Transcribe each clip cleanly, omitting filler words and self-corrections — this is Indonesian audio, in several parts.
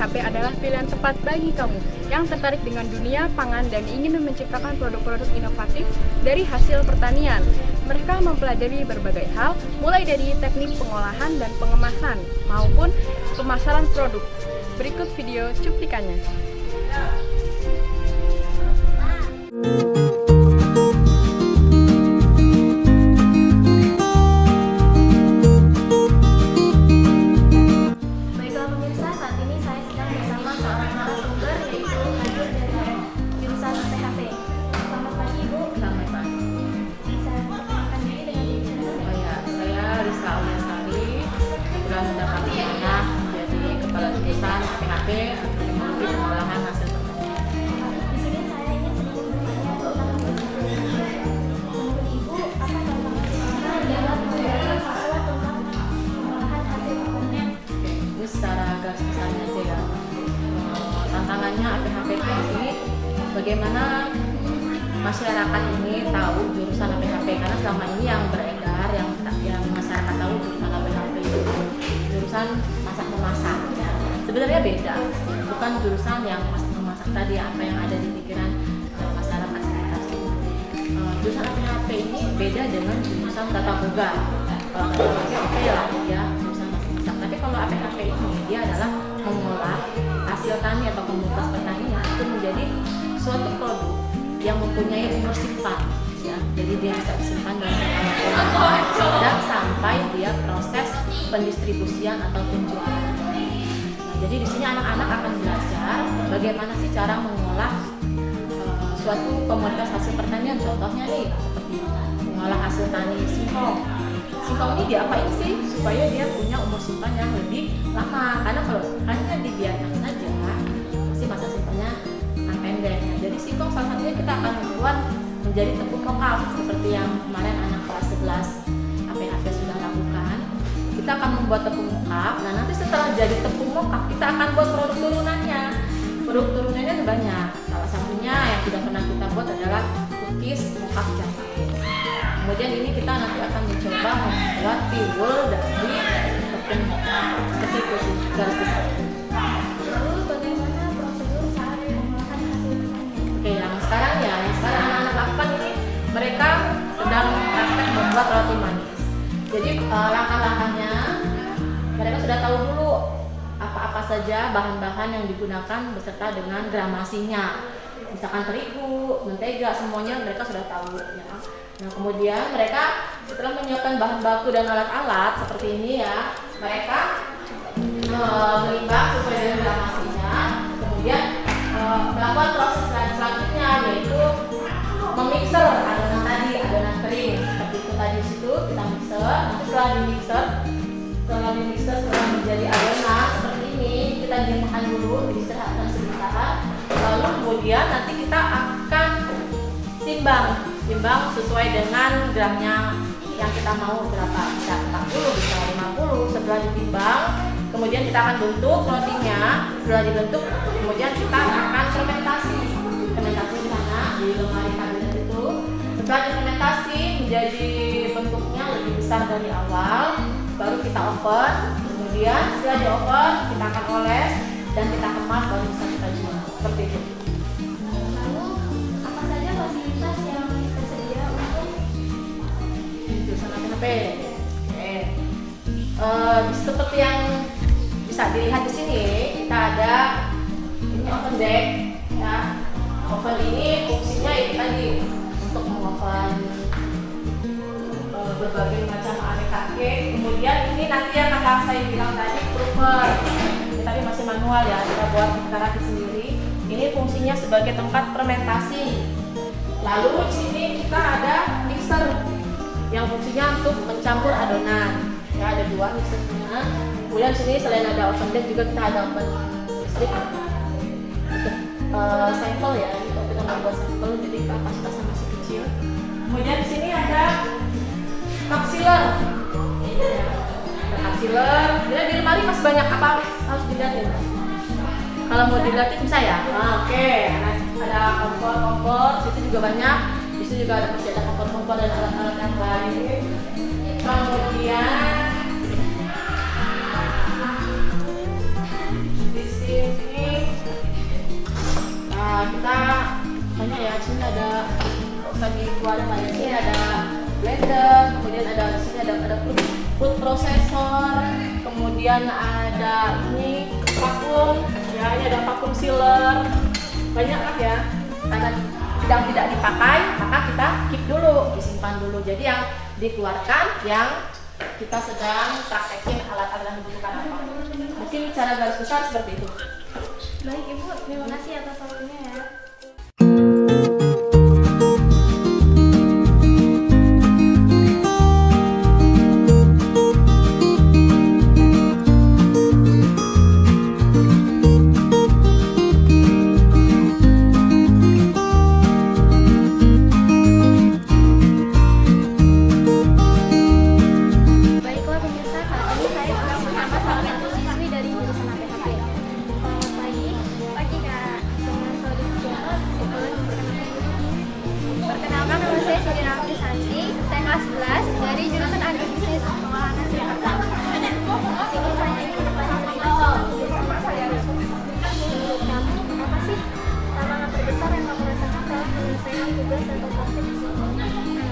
HP adalah pilihan tepat bagi kamu yang tertarik dengan dunia pangan dan ingin menciptakan produk-produk inovatif dari hasil pertanian. Mereka mempelajari berbagai hal, mulai dari teknik pengolahan dan pengemasan maupun pemasaran produk. Berikut video cuplikannya. Baiklah pemirsa, saat ini saya sedang bersama seorang narasumber yaitu Hadir dari jurusan PHP. Selamat pagi Ibu. Selamat pagi. Bisa perkenalkan diri dengan diri sendiri? Oh ya, saya Rizka Auliasari, kebetulan mendapat amanah menjadi kepala jurusan PHP atau Teknologi Pengolahan Hasil Pertanian. Di sini saya ingin sedikit bertanya tentang menurut Ibu apa tantangan utama dalam menjalankan siswa tentang pengolahan hasil pertanian? Ini secara garis besarnya aja ya. Tantangannya APHP itu di sini bagaimana masyarakat ini tahu jurusan APHP, karena selama ini yang beredar, yang masyarakat tahu jurusan APHP itu jurusan masak memasak. Ya. Sebenarnya beda, bukan jurusan yang masak memasak tadi apa yang ada di pikiran masyarakat sekitar sini. Jurusan APHP ini beda dengan jurusan tata boga. Kalau tata boga oke lah ya, jurusan masak memasak. Tapi kalau APHP ini dia adalah mengolah hasil tani atau komoditas pertanian itu menjadi suatu produk yang mempunyai umur simpan, ya. Jadi dia bisa disimpan dalam dan sampai dia proses pendistribusian atau penjualan. Nah, jadi di sini anak-anak akan belajar bagaimana sih cara mengolah suatu komoditas hasil pertanian. Contohnya nih seperti mengolah hasil tani singkong. Singkong ini diapain sih supaya dia punya umur simpan yang lebih lama? Karena kalau hanya dibiarkan saja, pasti masa simpannya akan pendek. Jadi singkong salah satunya kita akan membuat menjadi tepung mokaf seperti yang kemarin anak kelas 11 APHP sudah lakukan. Kita akan membuat tepung mokaf. Nah nanti setelah jadi tepung mokaf kita akan buat produk turunannya. Produk turunannya ada banyak. Salah satunya yang sudah pernah kita buat adalah cookies mokaf jahe. Kemudian ini kita nanti akan mencoba membuat tiwul dari tepung mokaf. Seperti itu sih garis besar. Lalu bagaimana prosedur saat pengolahan hasil pertanian? Oke, yang sekarang anak-anak lakukan ini mereka sedang praktek membuat roti manis. Jadi langkah-langkahnya mereka sudah tahu dulu apa-apa saja bahan-bahan yang digunakan beserta dengan gramasinya. Misalkan terigu, mentega, semuanya mereka sudah tahu. Ya. Nah kemudian mereka setelah menyiapkan bahan baku dan alat-alat seperti ini ya, mereka menimbang sesuai dengan gramasinya. Kemudian melakukan proses selanjutnya yaitu memixer adonan tadi, adonan kering seperti itu tadi situ kita mixer. Nanti setelah dimixer setelah menjadi adonan seperti ini kita dimakan dulu, diistirahatkan sebentar. Lalu kemudian nanti kita akan timbang sesuai dengan gramnya yang kita mau berapa, bisa 40, bisa 50. Setelah ditimbang kemudian kita akan bentuk rotinya. Setelah dibentuk kemudian kita akan fermentasi di sana di lemari kabinet itu. Setelah difermentasi menjadi bentuknya lebih besar dari awal, baru kita oven. Kemudian setelah di oven kita akan oles dan kita kemas, baru bisa kita jual seperti itu. Lalu apa saja fasilitas yang tersedia untuk Jurusan APHP. Oke. Seperti yang bisa dilihat di sini, kita ada ini oven deck ya. Oven ini fungsinya itu tadi untuk mengoven berbagai macam aneka cake. Kemudian ini nanti yang akan saya bilang tadi prover. Ini tadi masih manual ya, kita buat kita rakit sendiri. Ini fungsinya sebagai tempat fermentasi. Lalu di sini kita ada mixer yang fungsinya untuk mencampur adonan. Ya ada dua mixernya. Kemudian sini selain ada oven deck juga kita ada oven listrik untuk sampel ya. Kalau kita mau buat sampel jadi kapasitasnya masih kecil. Kemudian di sini ada cup sealer. Ya, ada cup sealer. Jadi di lemari masih banyak apa harus dilihatin. Kalau mau dilihatin bisa ya. Nah, oke. Ada kompor, situ juga banyak. Di situ juga masih ada kompor dan alat-alat yang lain. Kemudian di sini buat di sini ada blender, kemudian ada di sini ada food processor, kemudian ada ini vakum, ya ini ada vacuum sealer, banyak lah ya. Karena sedang tidak dipakai, maka kita keep dulu, disimpan dulu. Jadi yang dikeluarkan yang kita sedang praktekin alat-alat yang dibutuhkan apa. Mungkin cara garis besar seperti itu. Baik Ibu, terima kasih atas waktunya ya. Baiklah pemirsa, saat ini saya sedang bersama salah satu siswi dari jurusan APHP. Selamat pagi. Pagi Kak. Dengan Saudi Sejarah, saya boleh memperkenalkan diri. Perkenalkan, nama saya Siti Raffi Santi. Saya kelas 11 dari jurusan Agribisnis Pengolahan Hasil Pertanian. Di sini saya ingin bertanya sedikit bersama saya. Menurut kamu, apa sih tantangan terbesar yang kamu rasakan dalam menyelesaikan tugas atau praktik di sini?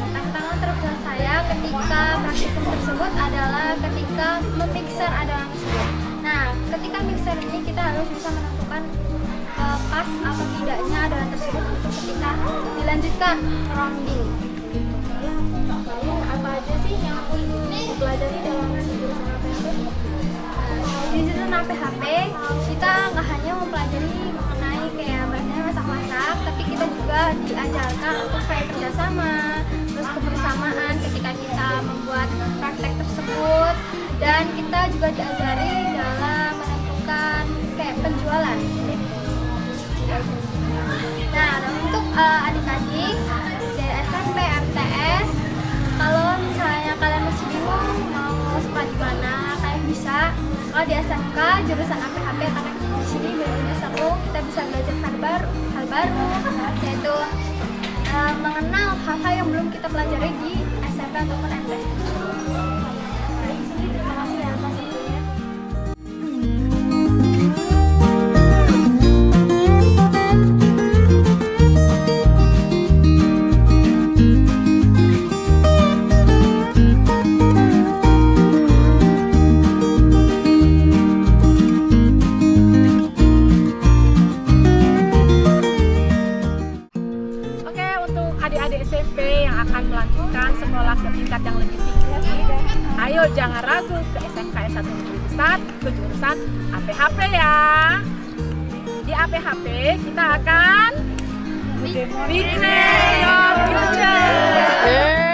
Tantangan terbesar saya ketika praktikum tersebut adalah ketika memixer adonan tersebut. Nah, ketika mixer ini kita harus bisa menentukan pas atau tidaknya adonan tersebut untuk ketika dilanjutkan rounding. Lalu apa aja sih yang dipelajari dalam jurusan APHP? Di jurusan APHP kita nggak hanya mempelajari mengenai kayak belajar masak-masak, tapi kita juga diajarkan untuk kayak kerjasama, terus kebersamaan ketika kita membuat praktek tersebut, dan kita juga diajari dalam menentukan kayak penjualan. Nah, untuk adik-adik dari SMP, MTS, kalau misalnya kalian masih bingung mau sekolah di mana, kalian bisa kalau di SMK jurusan APHP, karena di sini benar-benar seru, kita bisa belajar hal baru, yaitu mengenal hal-hal yang belum kita pelajari di SMP ataupun MTS. Baik, terima kasih ya atas waktunya. Oke, untuk adik-adik SMP yang akan melanjutkan sekolah ke tingkat yang lebih tinggi, ayo jangan ragu ke SMKN 1 Negeri Besar ke jurusan APHP ya. Di APHP kita akan Big Your Future.